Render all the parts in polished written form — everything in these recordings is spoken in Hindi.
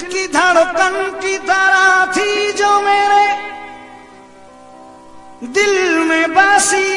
की धड़कन की तरह थी जो मेरे दिल में बसी,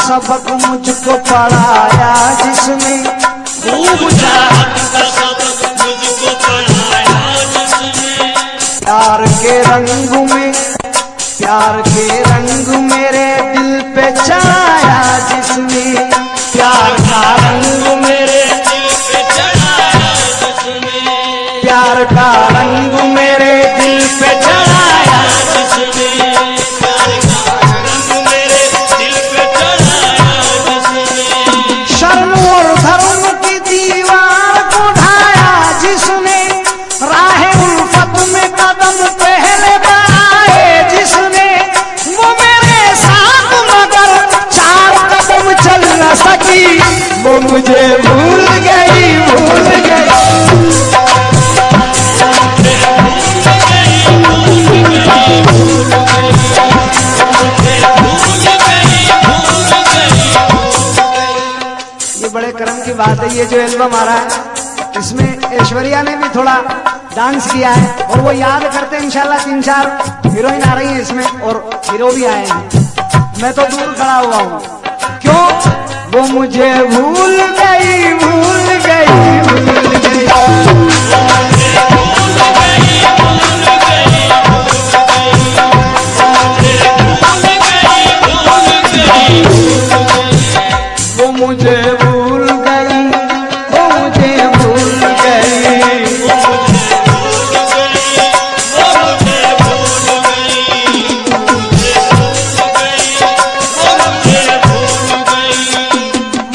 सबक मुझको पढ़ाया जिसने, खूब चाहत का सबक मुझको पढ़ाया जिसने, प्यार के रंग में, प्यार के रंग मेरे दिल पे चढ़ाया जिसने, प्यार का रंग मेरे दिल पे चढ़ाया जिसने, प्यार का रंग मेरे दिल पे चढ़ाया जिसने, प्यार का रंग मेरे दिल पे चढ़ाया जिसने, शर्म और धर्म की दीवार को ढाया जिसने, राह उल्फत में कदम पहले बढ़ाए जिसने, वो मेरे साथ मगर चार कदम चल न सकी, वो मुझे भूल गई, भूल गई। ये बड़े कर्म की बात है। ये जो एल्बम आ रहा है इसमें ऐश्वर्या ने भी थोड़ा डांस किया है और वो याद करते हैं इंशाल्लाह 3-4 हीरोइन आ रही हैं इसमें और हीरो भी आए हैं। मैं तो दूर खड़ा हुआ हूँ, क्यों? वो मुझे भूल गई, भूल गई, भूल गई। वो मुझे भूल गई, वो मुझे भूल गई,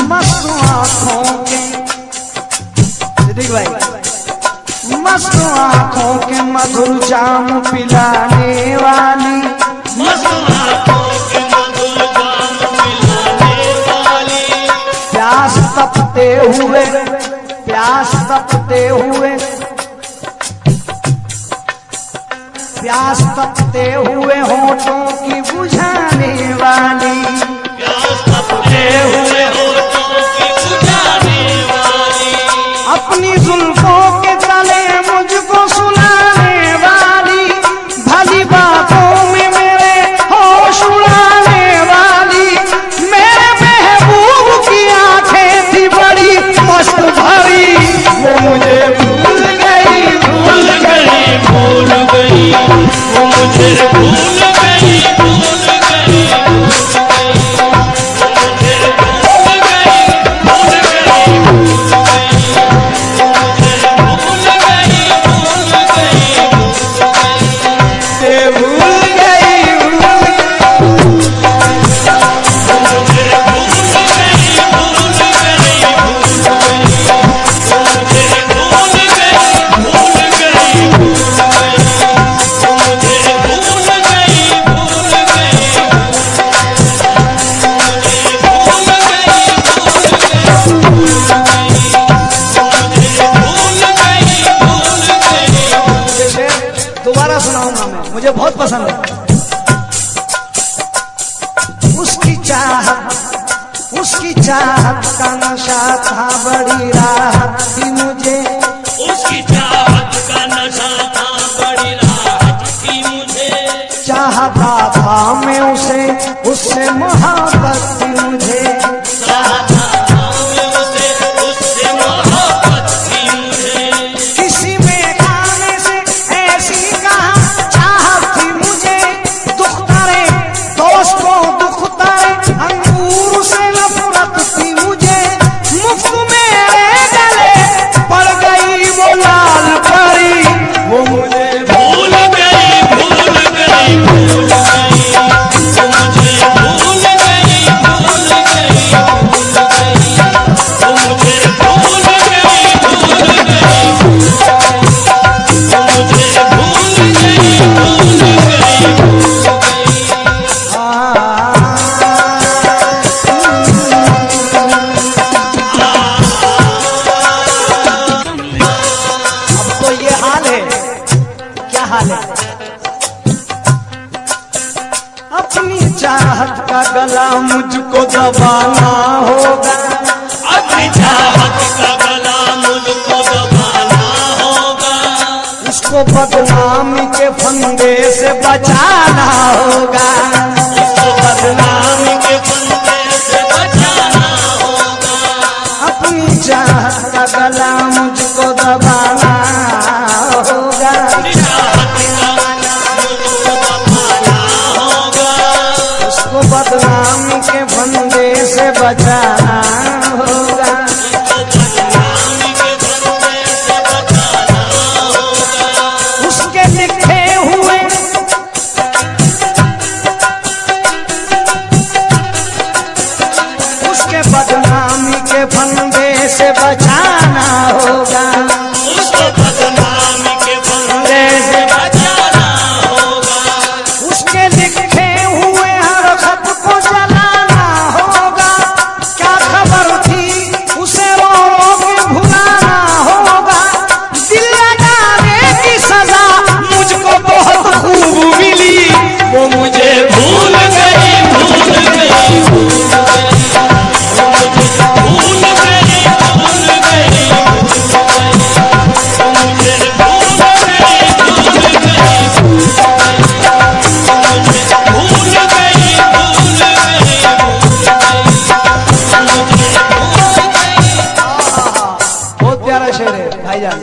मस्त आँखों के, सिद्दीक भाई, मस्त आँखों के मधुर जाम पिलाने वाली, मस्त आँखों के मधुर जाम पिलाने वाली, प्यास तपते हुए, प्यास तपते हुए, प्यास तपते हुए होठों की बुझाने वाली, प्यास तपते हुए होठों की बुझाने वाली, अपनी जुल्फों के तले मुझको सुलाने वाली, भली बातों में मेरे होश उड़ाने वाली, मेरे महबूब की मुझे बहुत पसंद है। उसकी चाहत का नशा था, बड़ी राहत थी मुझे। उसकी चाहत का नशा था, बड़ी राहत थी मुझे। चाहता था मैं उसे, उससे मोहब्बत थी मुझे। चाहता था मैं उसे, उससे मोहब्बत थी मुझे। किसी में आने से ऐसी कहा चाहत थी मुझे। दुख तारे दोस्त को दुख तारे, अंगूर से नफरत थी मुझे। मुफ्त मेरे गले पड़ गई वो लाल परी, वो मुझे भूल गई, भूल गई, भूल गई। वो मुझे भूल गई, भूल गई, भूल गई। वो मुझे भूल गई, भूल गई। वो मुझे भूल गई, भूल अब तो ये हाल है। क्या हाल है? अपनी चाहत का गला मुझको दबाना होगा। अपनी चाहत का गला मुझको दबाना होगा। उसको बदनामी के फंदे से बचाना होगा। उसको बदनामी के फंदे से बचाना होगा। अपनी चाहत का गला मुझको दबाना होगा। अपनी चाहत का गला मुझको दबाना होगा। उसको बदनामी के फंदे से बचाना होगा। उसको बदनामी के फंदे से बचाना होगा। उसके लिखे हुए उसके बदनामी के फंदे से बचाना होगा। उसको बदनामी के फंदे से बचाना होगा। उसके लिखे हुए हर खत को जलाना होगा। क्या खबर थी उसे रो रो के भुलाना होगा। दिल लगाने की सजा मुझको बहुत खूब मिली, वो मुझे भूल गई, भूल गई, भूल गई। वो मुझे भूल गई, भूल गई, भूल गई। वो मुझे भूल गई, भूल गई, भूल गई। वो मुझे भूल गई, भूल गई, भूल गई। वो मुझे भूल गई। बहुत प्यारा शेर है भाईजान।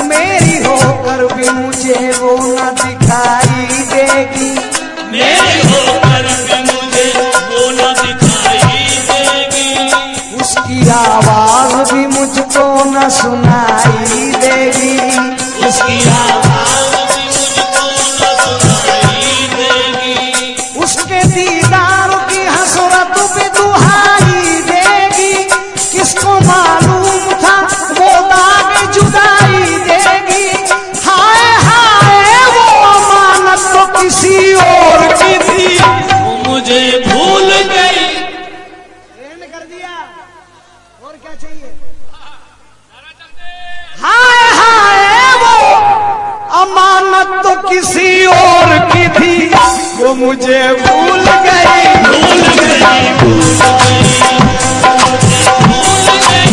मेरी होकर भी मुझे वो न दिखाई देगी। मेरी होकर भी मुझे वो न दिखाई देगी। उसकी आवाज भी मुझको न सुनाई देगी। उसकी आवाज भी मुझको न सुनाई देगी। उसके दीदार की हसरत भी दुहाई देगी। किसको मालूम था वो दाग जुदाई देगी। हाय हाय वो अमानत तो किसी और की थी, वो मुझे भूल गई। एंड कर दिया। और क्या चाहिए? हाय हाय वो अमानत तो किसी और की थी, वो मुझे भूल गई, भूल गई, भूल गई। वो मुझे भूल गई,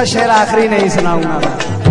शेर आखिरी नहीं सुनाऊंगा मैं।